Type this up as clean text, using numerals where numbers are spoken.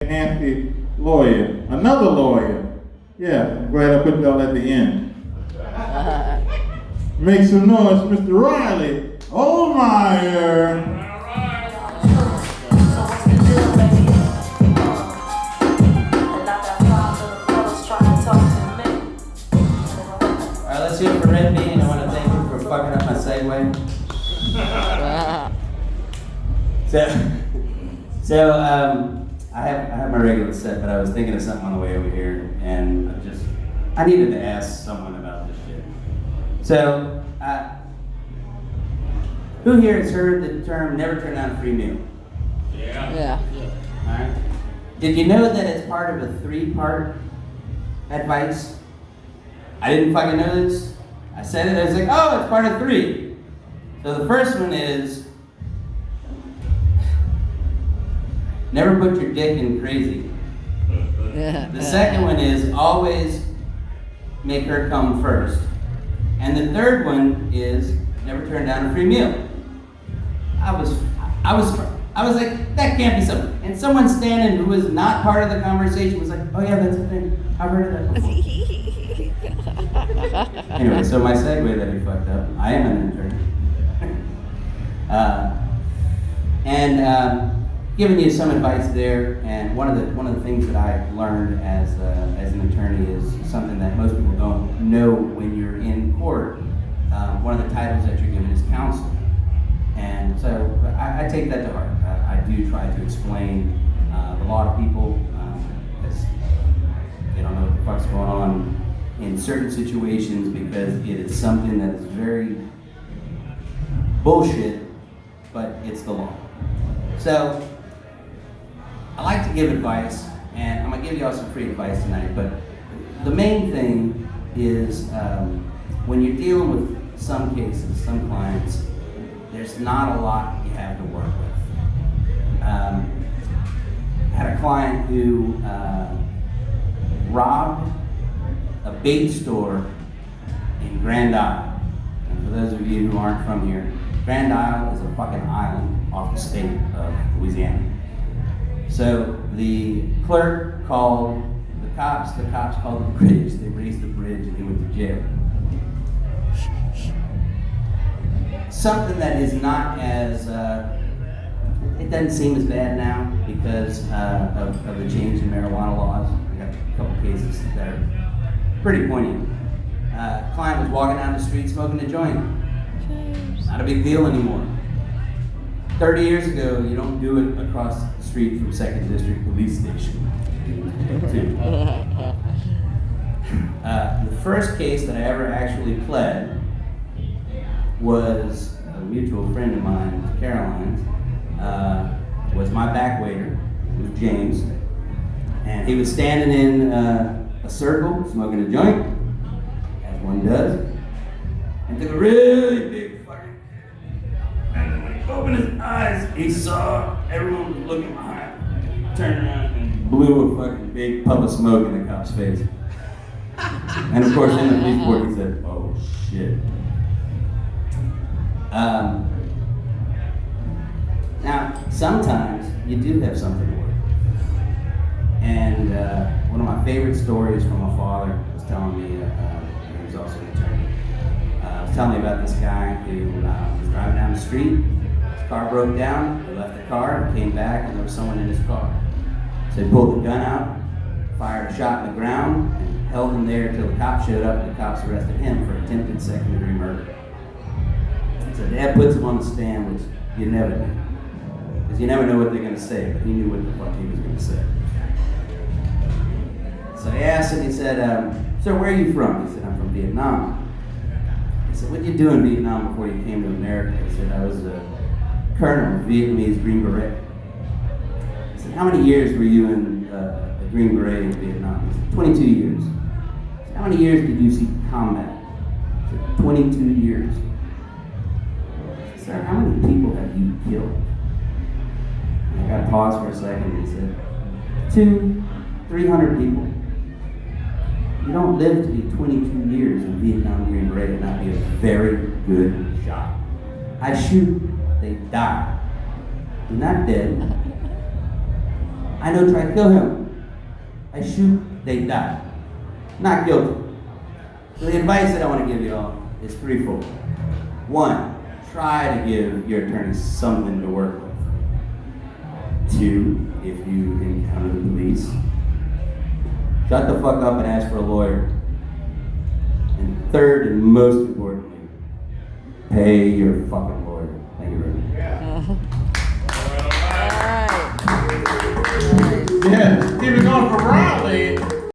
Nancy lawyer, another lawyer. Yeah, I'm glad I put y'all at the end. Make some noise, Mr. Raleigh Ohlmeyer. Alright, let's hear it for Red Bean. I want to thank you for fucking up my segue. I have my regular set, but I was thinking of something on the way over here, and I needed to ask someone about this shit. So, who here has heard the term "never turn down a free meal"? Yeah. All right. Did you know that it's part of a 3-part advice? I didn't fucking know this. I said it. I was like, oh, it's part of 3. So the first one is, never put your dick in crazy. The second one is, always make her come first. And the third one is, never turn down a free meal. I was like, that can't be so. And someone standing who was not part of the conversation was like, oh yeah, that's a thing. I've heard of that before. Anyway, so my segue that he fucked up, I am an intern. Giving you some advice there, and one of the things that I learned as an attorney is something that most people don't know when you're in court. One of the titles that you're given is counsel, and so I take that to heart. I do try to explain the law to people because they don't know what the fuck's going on in certain situations, because it is something that is very bullshit, but it's the law. So I like to give advice, and I'm going to give y'all some free advice tonight, but the main thing is when you're dealing with some cases, some clients, there's not a lot you have to work with. I had a client who robbed a bait store in Grand Isle. And for those of you who aren't from here, Grand Isle is a fucking island off the state of Louisiana. So the clerk called the cops called the bridge, they raised the bridge, and he went to jail. Something that is not as, it doesn't seem as bad now because of the change in marijuana laws. We got a couple cases that are pretty poignant. Client was walking down the street smoking a joint. Not a big deal anymore. 30 years ago, you don't do it across the street from 2nd District Police Station. The first case that I ever actually pled was a mutual friend of mine, Caroline's, was my back waiter. It was James. And he was standing in a circle, smoking a joint, as one does, and took a really big fucking, and then when he opened his eyes, he saw everyone was looking behind him, turned around and blew a fucking big puff of smoke in the cop's face. And of course, in the police report, he said, oh shit. Now, sometimes you do have something to work with. And one of my favorite stories from my father was telling me, he was also an attorney, was telling me about this guy who was driving down the street. His car broke down, he left the car, came back, and there was someone in his car. So he pulled the gun out, fired a shot in the ground, and held him there until the cops showed up, and the cops arrested him for attempted second-degree murder. So Dad puts him on the stand, which you never do. Because you never know what they're going to say, but he knew what the fuck he was going to say. So I asked him, he said, sir, where are you from? He said, I'm from Vietnam. He said, what did you do in Vietnam before you came to America? He said, I was a colonel of Vietnamese Green Beret. He said, how many years were you in a Green Beret in Vietnam? He said, 22 years. He said, how many years did you see combat? He said, 22 years. He said, sir, how many people have you killed? I got to pause for a second, and he said, 300 people. You don't live to be 22 years in Vietnam Green Beret and not be a very good shot. I shoot, they die. You're not dead. I know try to kill him. I shoot, they die. Not guilty. So the advice that I want to give you all is threefold. One, try to give your attorney something to work with. Two, if you encounter the police, shut the fuck up and ask for a lawyer. And third, and most importantly, pay your fucking lawyer. Thank you very much. Yeah, keep it going for Raleigh.